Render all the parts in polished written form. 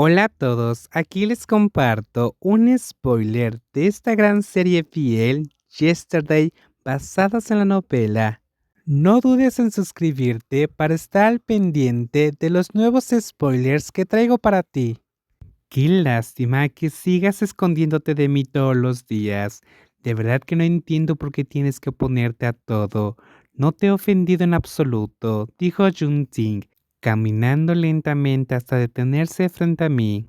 Hola a todos, aquí les comparto un spoiler de esta gran serie fiel, Yesterday, basadas en la novela. No dudes en suscribirte para estar al pendiente de los nuevos spoilers que traigo para ti. Qué lástima que sigas escondiéndote de mí todos los días. De verdad que no entiendo por qué tienes que oponerte a todo. No te he ofendido en absoluto, dijo Junting, caminando lentamente hasta detenerse frente a mí.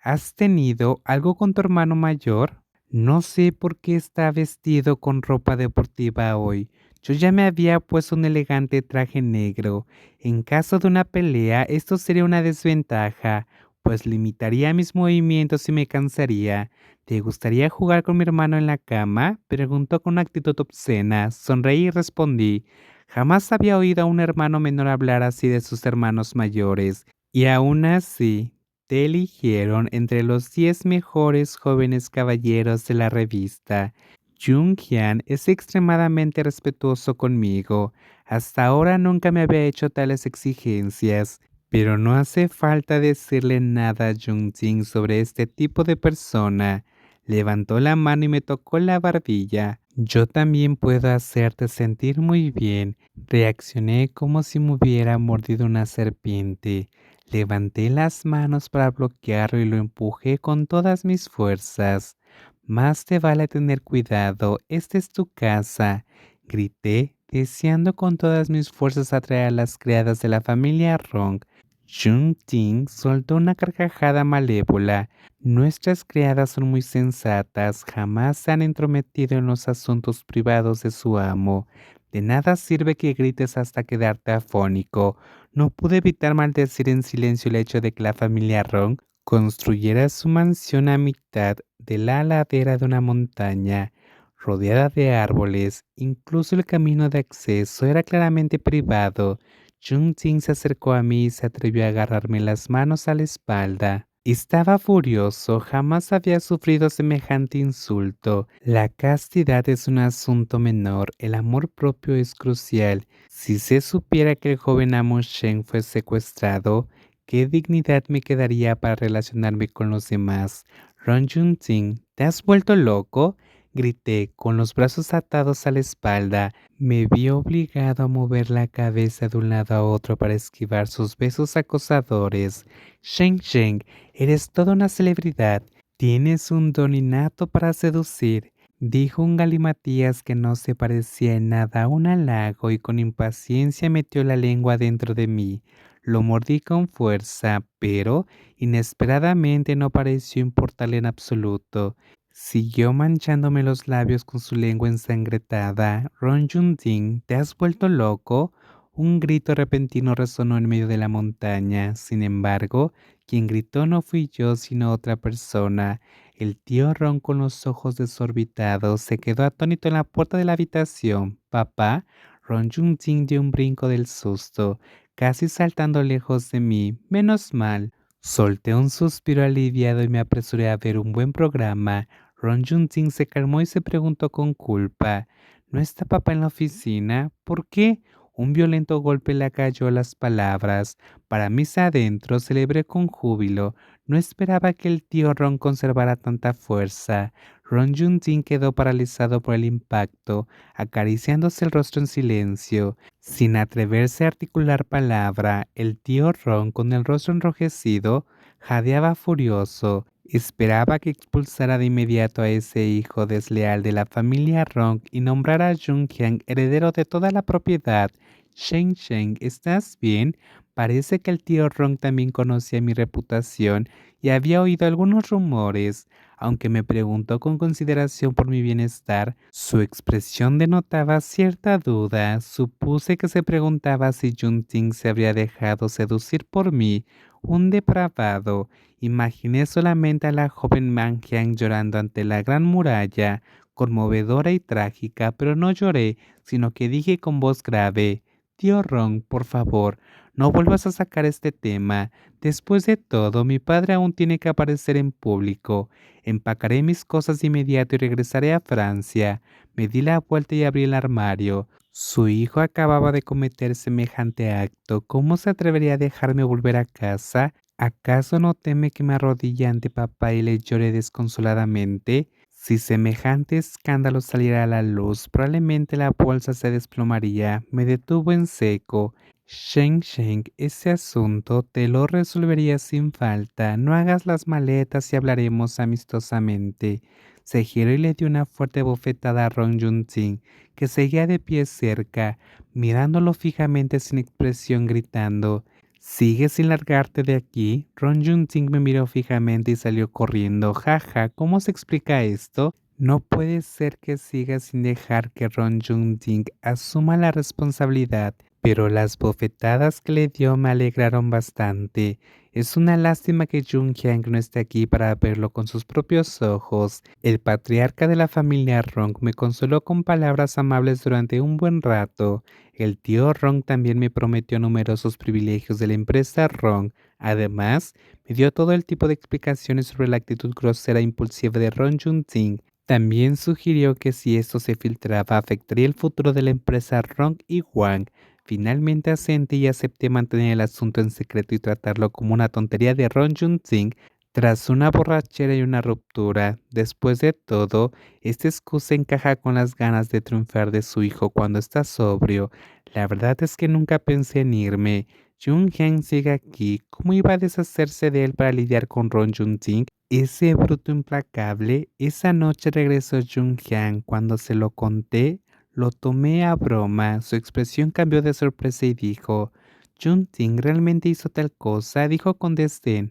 ¿Has tenido algo con tu hermano mayor? No sé por qué está vestido con ropa deportiva hoy. Yo ya me había puesto un elegante traje negro. En caso de una pelea, esto sería una desventaja pues limitaría mis movimientos y me cansaría. ¿Te gustaría jugar con mi hermano en la cama? Preguntó con una actitud obscena. Sonreí y respondí. Jamás había oído a un hermano menor hablar así de sus hermanos mayores. Y aún así, te eligieron entre los 10 mejores jóvenes caballeros de la revista. Jung-hyun es extremadamente respetuoso conmigo. Hasta ahora nunca me había hecho tales exigencias. Pero no hace falta decirle nada a Jung-jin sobre este tipo de persona. Levantó la mano y me tocó la barbilla. Yo también puedo hacerte sentir muy bien. Reaccioné como si me hubiera mordido una serpiente. Levanté las manos para bloquearlo y lo empujé con todas mis fuerzas. Más te vale tener cuidado, esta es tu casa, grité, deseando con todas mis fuerzas atraer a las criadas de la familia Rong. Jung-Ting soltó una carcajada malévola. Nuestras criadas son muy sensatas, jamás se han entrometido en los asuntos privados de su amo. De nada sirve que grites hasta quedarte afónico. No pude evitar maldecir en silencio el hecho de que la familia Rong construyera su mansión a mitad de la ladera de una montaña, rodeada de árboles. Incluso el camino de acceso era claramente privado. Jung-Jin se acercó a mí y se atrevió a agarrarme las manos a la espalda. Estaba furioso, jamás había sufrido semejante insulto. La castidad es un asunto menor, el amor propio es crucial. Si se supiera que el joven amo Shen fue secuestrado, ¿qué dignidad me quedaría para relacionarme con los demás? Ron Jun-Jin, ¿te has vuelto loco? Grité, con los brazos atados a la espalda. Me vi obligado a mover la cabeza de un lado a otro para esquivar sus besos acosadores. Sheng Sheng, eres toda una celebridad. Tienes un don innato para seducir, dijo un galimatías que no se parecía en nada a un halago y con impaciencia metió la lengua dentro de mí. Lo mordí con fuerza, pero inesperadamente no pareció importarle en absoluto. Siguió manchándome los labios con su lengua ensangrentada. Ron Jun-Jin, ¿te has vuelto loco? Un grito repentino resonó en medio de la montaña. Sin embargo, quien gritó no fui yo, sino otra persona. El tío Ron, con los ojos desorbitados, se quedó atónito en la puerta de la habitación. ¿Papá? Ron Jun-Jin dio un brinco del susto, casi saltando lejos de mí. Menos mal. Solté un suspiro aliviado y me apresuré a ver un buen programa. Ron Jun-Jin se calmó y se preguntó con culpa. ¿No está papá en la oficina? ¿Por qué? Un violento golpe le acalló las palabras. Para mis adentros celebré con júbilo. No esperaba que el tío Ron conservara tanta fuerza. Ron Jun-Jin quedó paralizado por el impacto, acariciándose el rostro en silencio. Sin atreverse a articular palabra, el tío Ron, con el rostro enrojecido, jadeaba furioso. Esperaba que expulsara de inmediato a ese hijo desleal de la familia Rong y nombrara a Jung-hyang heredero de toda la propiedad. Sheng Sheng, ¿estás bien? Parece que el tío Rong también conocía mi reputación y había oído algunos rumores. Aunque me preguntó con consideración por mi bienestar, su expresión denotaba cierta duda. Supuse que se preguntaba si Junting se habría dejado seducir por mí, un depravado. Imaginé solamente a la joven Manjiang llorando ante la gran muralla, conmovedora y trágica, pero no lloré, sino que dije con voz grave: Tío Ron, por favor, no vuelvas a sacar este tema. Después de todo, mi padre aún tiene que aparecer en público. Empacaré mis cosas de inmediato y regresaré a Francia. Me di la vuelta y abrí el armario. Su hijo acababa de cometer semejante acto. ¿Cómo se atrevería a dejarme volver a casa? ¿Acaso no teme que me arrodille ante papá y le llore desconsoladamente? Si semejante escándalo saliera a la luz, probablemente la bolsa se desplomaría. Me detuvo en seco. Sheng Sheng, ese asunto te lo resolvería sin falta. No hagas las maletas y hablaremos amistosamente. Se giró y le dio una fuerte bofetada a Ron Yunting, que seguía de pie cerca, mirándolo fijamente sin expresión, gritando: ¿Sigues sin largarte de aquí? Ron Junting me miró fijamente y salió corriendo. Jaja, ¿cómo se explica esto? No puede ser que siga sin dejar que Ron Junting asuma la responsabilidad, pero las bofetadas que le dio me alegraron bastante. Es una lástima que Jung Hyang no esté aquí para verlo con sus propios ojos. El patriarca de la familia Rong me consoló con palabras amables durante un buen rato. El tío Rong también me prometió numerosos privilegios de la empresa Rong. Además, me dio todo el tipo de explicaciones sobre la actitud grosera e impulsiva de Ron Junting. También sugirió que si esto se filtraba afectaría el futuro de la empresa Rong y Wang. Finalmente asentí y acepté mantener el asunto en secreto y tratarlo como una tontería de Ron Junting. Tras una borrachera y una ruptura, después de todo, esta excusa encaja con las ganas de triunfar de su hijo cuando está sobrio. La verdad es que nunca pensé en irme. Jung Hyang sigue aquí. ¿Cómo iba a deshacerse de él para lidiar con Ron Junting? Ese bruto implacable. Esa noche regresó Jung Hyang. Cuando se lo conté, lo tomé a broma. Su expresión cambió de sorpresa y dijo: Junting realmente hizo tal cosa, dijo con desdén.